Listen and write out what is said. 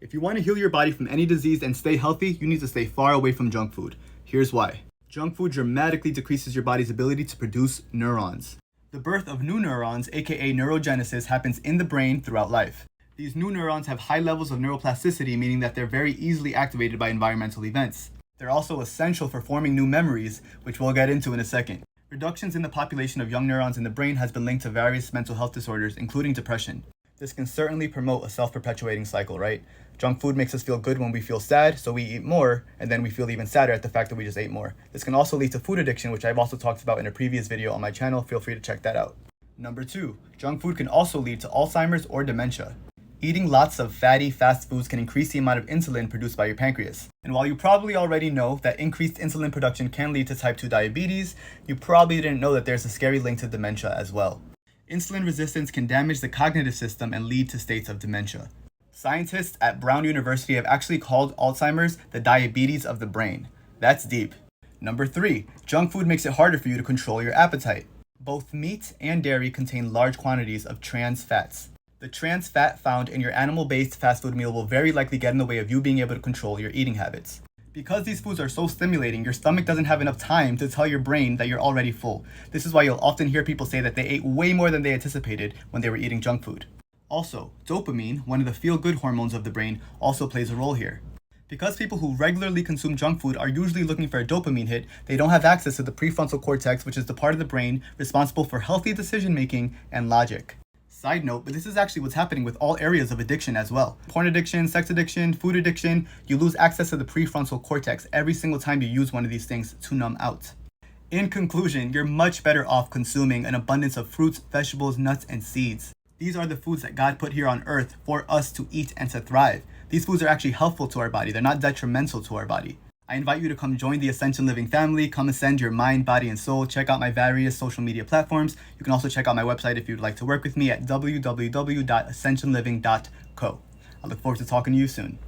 If you want to heal your body from any disease and stay healthy, you need to stay far away from junk food. Here's why. Junk food dramatically decreases your body's ability to produce neurons. The birth of new neurons, aka neurogenesis, happens in the brain throughout life. These new neurons have high levels of neuroplasticity, meaning that they're very easily activated by environmental events. They're also essential for forming new memories, which we'll get into in a second. Reductions in the population of young neurons in the brain has been linked to various mental health disorders, including depression. This can certainly promote a self-perpetuating cycle, right? Junk food makes us feel good when we feel sad, so we eat more, and then we feel even sadder at the fact that we just ate more. This can also lead to food addiction, which I've also talked about in a previous video on my channel. Feel free to check that out. Number 2, junk food can also lead to Alzheimer's or dementia. Eating lots of fatty, fast foods can increase the amount of insulin produced by your pancreas. And while you probably already know that increased insulin production can lead to type 2 diabetes, you probably didn't know that there's a scary link to dementia as well. Insulin resistance can damage the cognitive system and lead to states of dementia. Scientists at Brown University have actually called Alzheimer's the diabetes of the brain. That's deep. Number 3, junk food makes it harder for you to control your appetite. Both meat and dairy contain large quantities of trans fats. The trans fat found in your animal-based fast food meal will very likely get in the way of you being able to control your eating habits. Because these foods are so stimulating, your stomach doesn't have enough time to tell your brain that you're already full. This is why you'll often hear people say that they ate way more than they anticipated when they were eating junk food. Also, dopamine, one of the feel-good hormones of the brain, also plays a role here. Because people who regularly consume junk food are usually looking for a dopamine hit, they don't have access to the prefrontal cortex, which is the part of the brain responsible for healthy decision-making and logic. Side note, but this is actually what's happening with all areas of addiction as well. Porn addiction, sex addiction, food addiction, you lose access to the prefrontal cortex every single time you use one of these things to numb out. In conclusion, you're much better off consuming an abundance of fruits, vegetables, nuts, and seeds. These are the foods that God put here on earth for us to eat and to thrive. These foods are actually helpful to our body. They're not detrimental to our body. I invite you to come join the Ascension Living family. Come ascend your mind, body, and soul. Check out my various social media platforms. You can also check out my website if you'd like to work with me at www.ascensionliving.co. I look forward to talking to you soon.